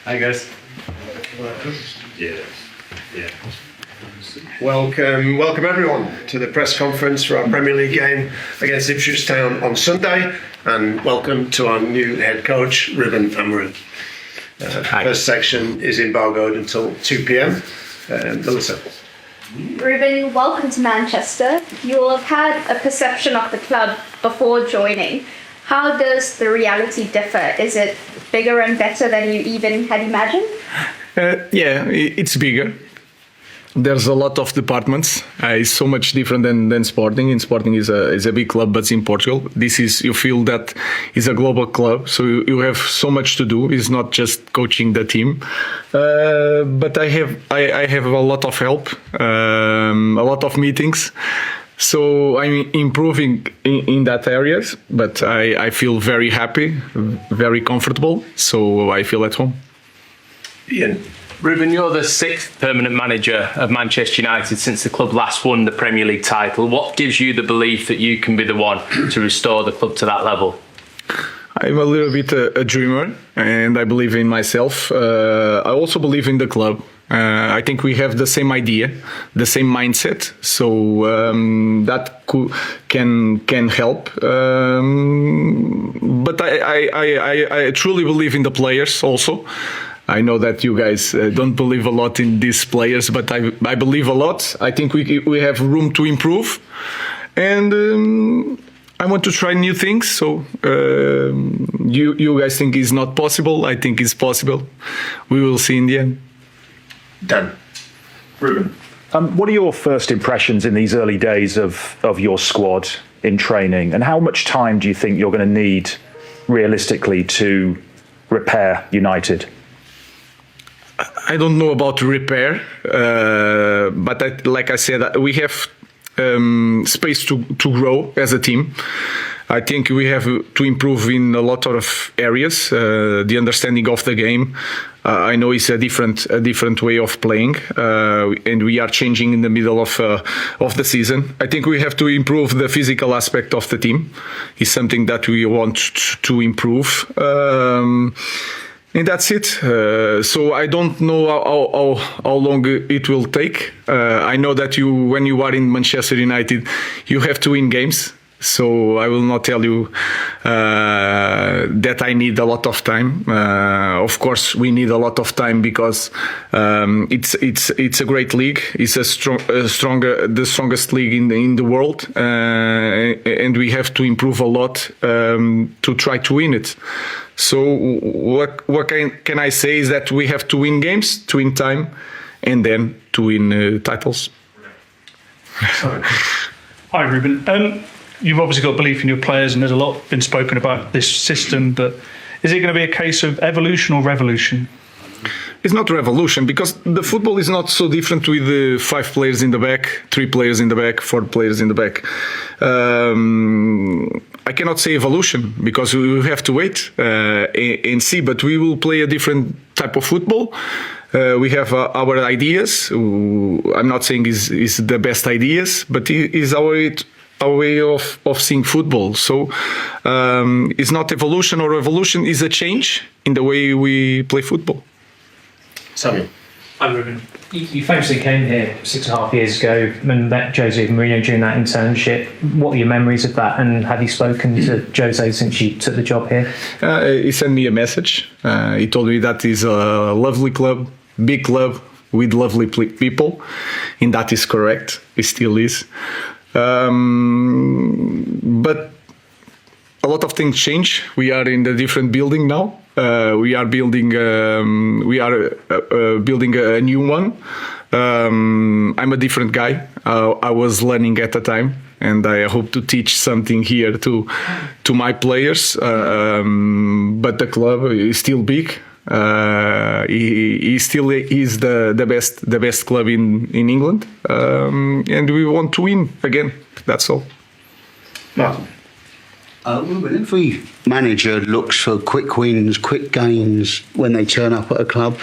Hi guys. Yeah. Welcome everyone to the press conference for our Premier League game against Ipswich Town on Sunday, and welcome to our new head coach, Ruben Amorim. First section is embargoed until 2 p.m. Melissa. Ruben, welcome to Manchester. You will have had a perception of the club before joining. How does the reality differ? Is it bigger and better than you even had imagined? It's bigger. There's a lot of departments. It's so much different than Sporting. In Sporting is a big club, but in Portugal, you feel that it's a global club. So you have so much to do. It's not just coaching the team, but I have a lot of help, a lot of meetings. So I'm improving in that areas, but I feel very happy, very comfortable. So I feel at home. Ian. Ruben, you're the 6th permanent manager of Manchester United since the club last won the Premier League title. What gives you the belief that you can be the one to restore the club to that level? I'm a little bit a dreamer, and I believe in myself. I also believe in the club. I think we have the same idea, the same mindset, so that can help. But I truly believe in the players also. I know that you guys don't believe a lot in these players, but I believe a lot. I think we have room to improve, and I want to try new things. So you guys think it's not possible. I think it's possible. We will see in the end. Dan. Ruben. What are your first impressions in these early days of your squad in training, and how much time do you think you're going to need realistically to repair United? I don't know about repair, but like I said, we have space to grow as a team. I think we have to improve in a lot of areas. The understanding of the game, I know it's a different way of playing, and we are changing in the middle of the season. I think we have to improve the physical aspect of the team. It's something that we want to improve. And that's it. So I don't know how long it will take. I know that when you are in Manchester United, you have to win games. So I will not tell you that I need a lot of time. Of course, we need a lot of time because it's a great league. It's the strongest league in the world, and we have to improve a lot to try to win it. So what can I say is that we have to win games, to win time, and then to win titles. Hi, Ruben. You've obviously got belief in your players, and there's a lot been spoken about this system, but is it going to be a case of evolution or revolution? It's not revolution, because the football is not so different with 5 players in the back, 3 players in the back, 4 players in the back. I cannot say evolution because we will have to wait and see, but we will play a different type of football. We have our ideas. I'm not saying is the best ideas, but it is our way of seeing football. So it's not evolution or revolution, is a change in the way we play football. Samuel. Hi, Ruben. You famously came here 6.5 years ago and met Jose Mourinho during that internship. What are your memories of that, and have you spoken to Jose since you took the job here? He sent me a message. He told me that it's a lovely club, big club with lovely people, and that is correct. It still is. But a lot of things change. We are in a different building now. We are building a new one. I'm a different guy. I was learning at the time, and I hope to teach something here to my players. But the club is still big. He still is the best club in England, and we want to win again. That's all. Martin. Ruben, every manager looks for quick wins, quick gains when they turn up at a club.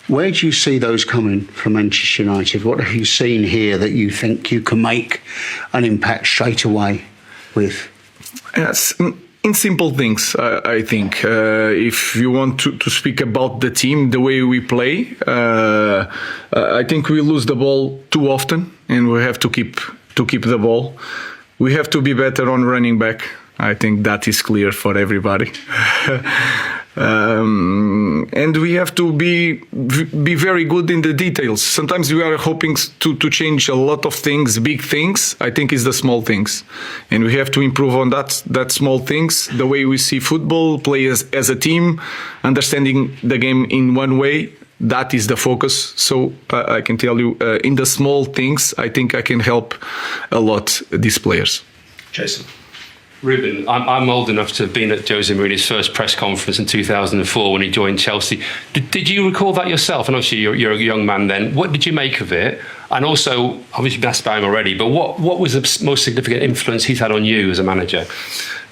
Where do you see those coming from Manchester United? What have you seen here that you think you can make an impact straight away with? Yes. in simple things, I think. If you want to speak about the team, the way we play, I think we lose the ball too often, and we have to keep the ball. We have to be better on running back. I think that is clear for everybody. And we have to be very good in the details. Sometimes we are hoping to change a lot of things, big things. I think it's the small things, and we have to improve on that small things. The way we see football, play as a team, understanding the game in one way. That is the focus. So I can tell you, in the small things, I think I can help a lot these players. Jason. Ruben, I'm old enough to have been at Jose Mourinho's first press conference in 2004 when he joined Chelsea. Did you recall that yourself? And obviously you're a young man then. What did you make of it? And also, obviously you've asked about him already, but what was the most significant influence he's had on you as a manager?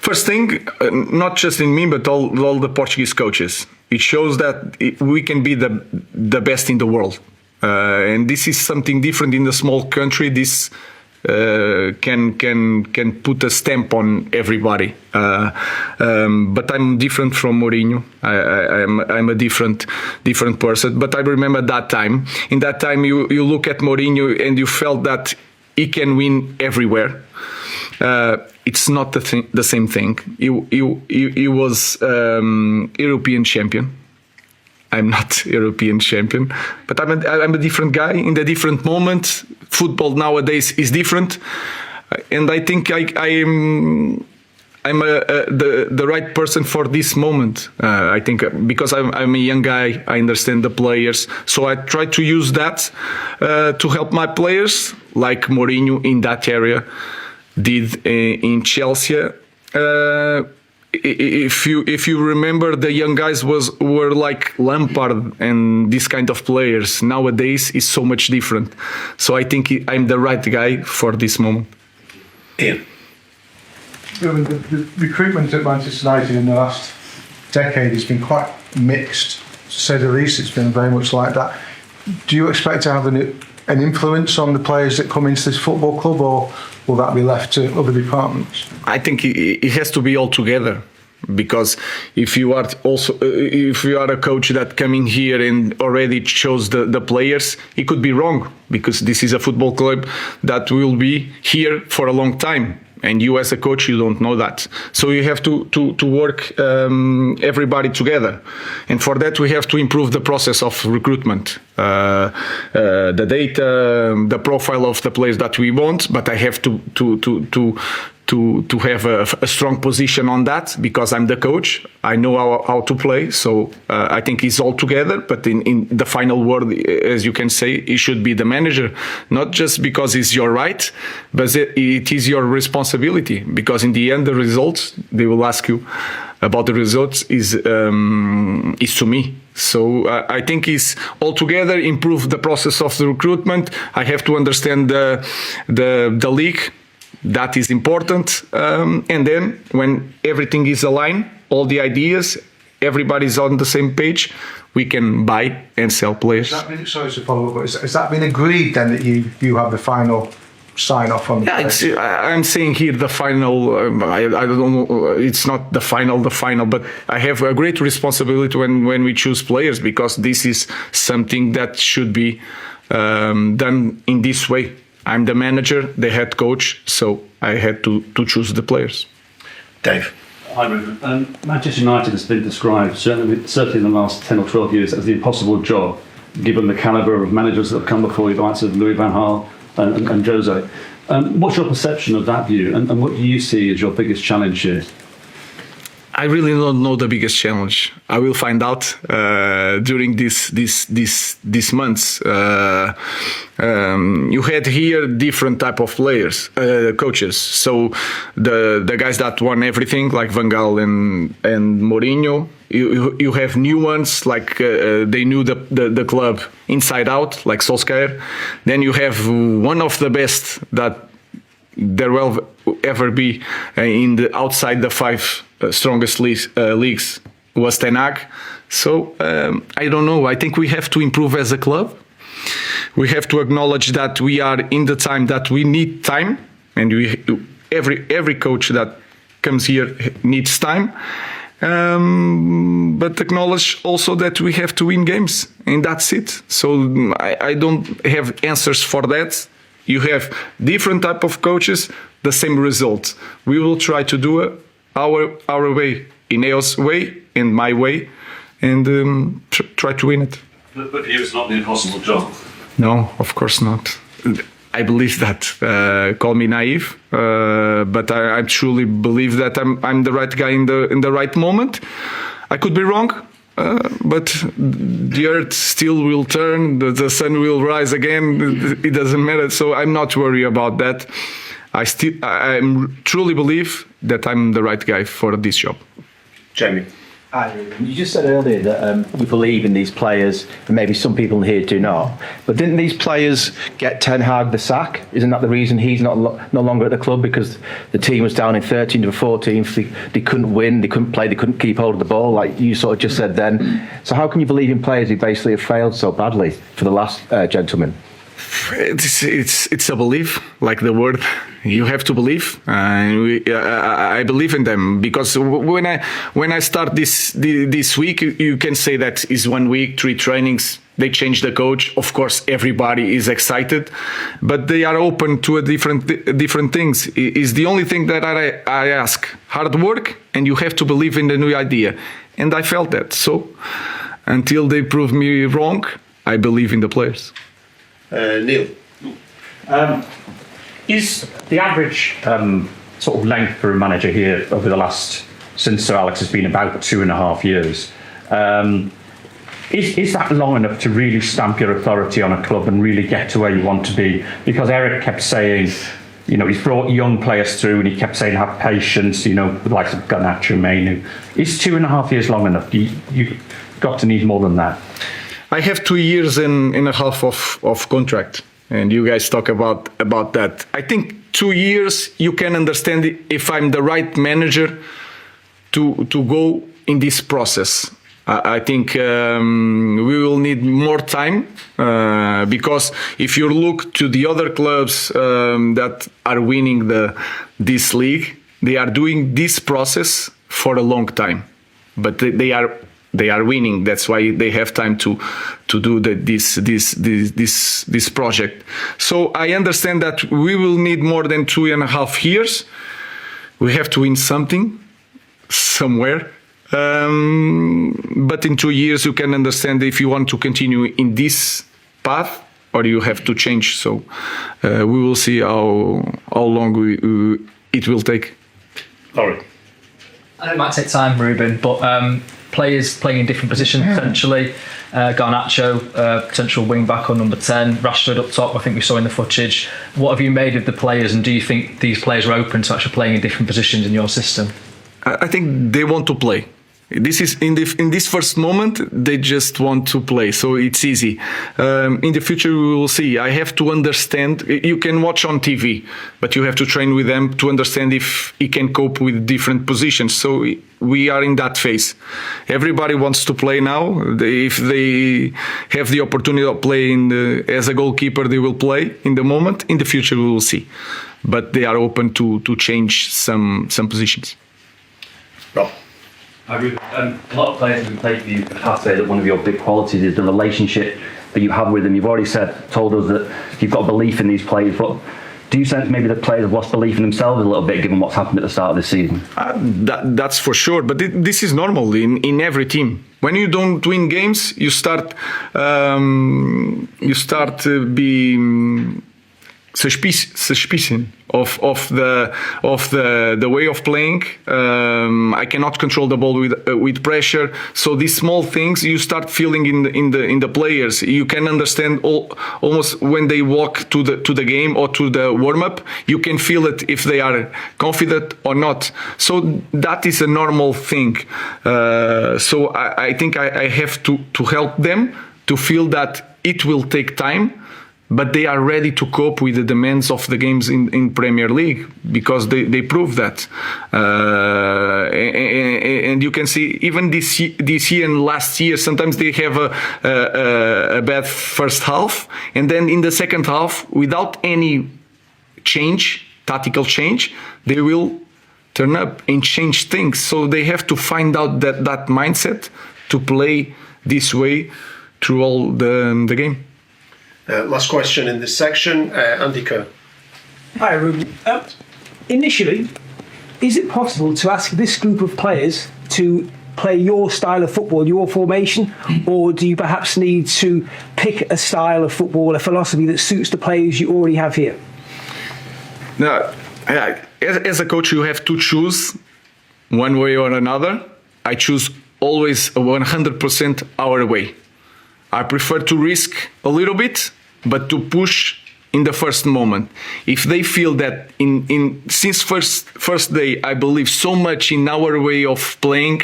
First thing, not just in me, but all the Portuguese coaches. It shows that we can be the best in the world. And this is something different in a small country. This can put a stamp on everybody. But I'm different from Mourinho. I'm a different person. But I remember that time. In that time, you look at Mourinho and you felt that he can win everywhere. It's not the same thing. He was European champion. I'm not European champion, but I'm a different guy in the different moment. Football nowadays is different, and I think I'm the right person for this moment. I think because I'm a young guy, I understand the players, so I try to use that to help my players, like Mourinho in that area did in Chelsea. If you remember, the young guys were like Lampard and this kind of players. Nowadays is so much different. So I think I'm the right guy for this moment. Ian. The recruitment at Manchester United in the last decade has been quite mixed, to say the least. It's been very much like that. Do you expect to have an influence on the players that come into this football club, or will that be left to other departments? I think it has to be all together, because if you are a coach that come in here and already chose the players, it could be wrong, because this is a football club that will be here for a long time. And you as a coach, you don't know that. So you have to work everybody together. And for that, we have to improve the process of recruitment. The data, the profile of the players that we want, but I have to have a strong position on that, because I'm the coach. I know how to play. So I think it's all together. But in the final word, as you can say, it should be the manager, not just because it's your right, but it is your responsibility. Because in the end, the results, they will ask you about the results, is to me. So I think it's all together, improve the process of the recruitment. I have to understand the league. That is important. And then when everything is aligned, all the ideas, everybody's on the same page, we can buy and sell players. Sorry to follow up, but has that been agreed then, that you have the final sign off on the players? I'm saying here the final, I don't know, it's not the final, but I have a great responsibility when we choose players, because this is something that should be done in this way. I'm the manager, the head coach, so I had to choose the players. Dave. Hi, Ruben. Manchester United has been described, certainly in the last 10 or 12 years, as the impossible job, given the calibre of managers that have come before you, the likes of Louis van Gaal and Jose. What's your perception of that view, and what do you see as your biggest challenge here? I really don't know the biggest challenge. I will find out during these months. You had here different type of players, coaches. So the guys that won everything, like Van Gaal and Mourinho. You have new ones, like they knew the club inside out, like Solskjaer. Then you have one of the best that there will ever be outside the five strongest leagues was Ten Hag. So I don't know. I think we have to improve as a club. We have to acknowledge that we are in the time that we need time, and every coach that comes here needs time. But acknowledge also that we have to win games, and that's it. So I don't have answers for that. You have different type of coaches, the same result. We will try to do it our way, Ineos' way and my way, and try to win it. But for you, it's not the impossible job. No, of course not. I believe that. Call me naive, but I truly believe that I'm the right guy in the right moment. I could be wrong, but the earth still will turn. The sun will rise again. It doesn't matter. So I'm not worried about that. I truly believe that I'm the right guy for this job. Jamie. You just said earlier that you believe in these players, and maybe some people here do not. But didn't these players get Ten Hag the sack? Isn't that the reason he's no longer at the club? Because the team was down in 13th or 14th. They couldn't win, they couldn't play, they couldn't keep hold of the ball, like you sort of just said then. So how can you believe in players who basically have failed so badly for the last gentleman? It's a belief, like the word. You have to believe. I believe in them, because when I start this week, you can say that is 1 week, 3 trainings. They change the coach. Of course, everybody is excited, but they are open to different things. Is the only thing that I ask: hard work, and you have to believe in the new idea. And I felt that. So until they prove me wrong, I believe in the players. Neil. Is the average sort of length for a manager here over the last, since Sir Alex has been, about 2.5 years? Is that long enough to really stamp your authority on a club and really get to where you want to be? Because Eric kept saying, you know, he's brought young players through, and he kept saying have patience, you know, with the likes of Garnacho, Mainu. Is 2.5 years long enough? You got to need more than that. I have 2 years and a half of contract, and you guys talk about that. I think 2 years you can understand if I'm the right manager to go in this process. I think we will need more time, because if you look to the other clubs that are winning this league, they are doing this process for a long time, but they are winning. That's why they have time to do this project. So I understand that we will need more than 2.5 years. We have to win something somewhere. But in 2 years, you can understand if you want to continue in this path or you have to change. So we will see how long it will take. Laurie. I know it might take time, Ruben, but players playing in different positions potentially. Garnacho, potential wing back on number 10. Rashford up top, I think we saw in the footage. What have you made of the players, and do you think these players are open to actually playing in different positions in your system? I think they want to play. This is in this first moment, they just want to play, so it's easy. In the future, we will see. I have to understand. You can watch on TV, but you have to train with them to understand if he can cope with different positions. So we are in that phase. Everybody wants to play now. If they have the opportunity of playing as a goalkeeper, they will play in the moment. In the future, we will see. But they are open to change some positions. Rob. A lot of players who played for you have said that one of your big qualities is the relationship that you have with them. You've already told us that you've got belief in these players, but do you sense maybe the players have lost belief in themselves a little bit, given what's happened at the start of this season? That's for sure, but this is normal in every team. When you don't win games, you start being suspicion of the way of playing. I cannot control the ball with pressure. So these small things you start feeling in the players. You can understand almost when they walk to the game or to the warm up. You can feel it if they are confident or not. So that is a normal thing. So I think I have to help them to feel that it will take time, but they are ready to cope with the demands of the games in Premier League, because they prove that. And you can see even this year and last year, sometimes they have a bad first half, and then in the second half, without any tactical change, they will turn up and change things. So they have to find out that mindset to play this way through all the game. Last question in this section, Andy Kerr. Hi, Ruben. Initially, is it possible to ask this group of players to play your style of football, your formation, or do you perhaps need to pick a style of football, a philosophy that suits the players you already have here? Now, as a coach, you have to choose one way or another. I choose always 100% our way. I prefer to risk a little bit, but to push in the first moment. If they feel that since first day I believe so much in our way of playing,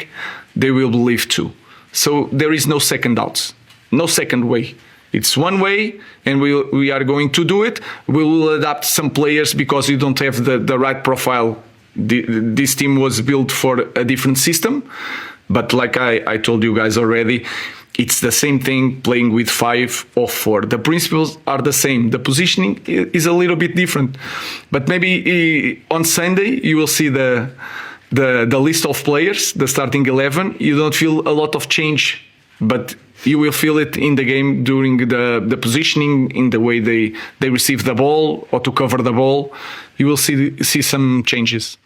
they will believe too. So there is no second doubts, no second way. It's one way, and we are going to do it. We will adapt some players because you don't have the right profile. This team was built for a different system, but like I told you guys already, it's the same thing playing with 5 or 4. The principles are the same. The positioning is a little bit different. But maybe on Sunday you will see the list of players, the starting 11. You don't feel a lot of change, but you will feel it in the game during the positioning, in the way they receive the ball or to cover the ball. You will see some changes.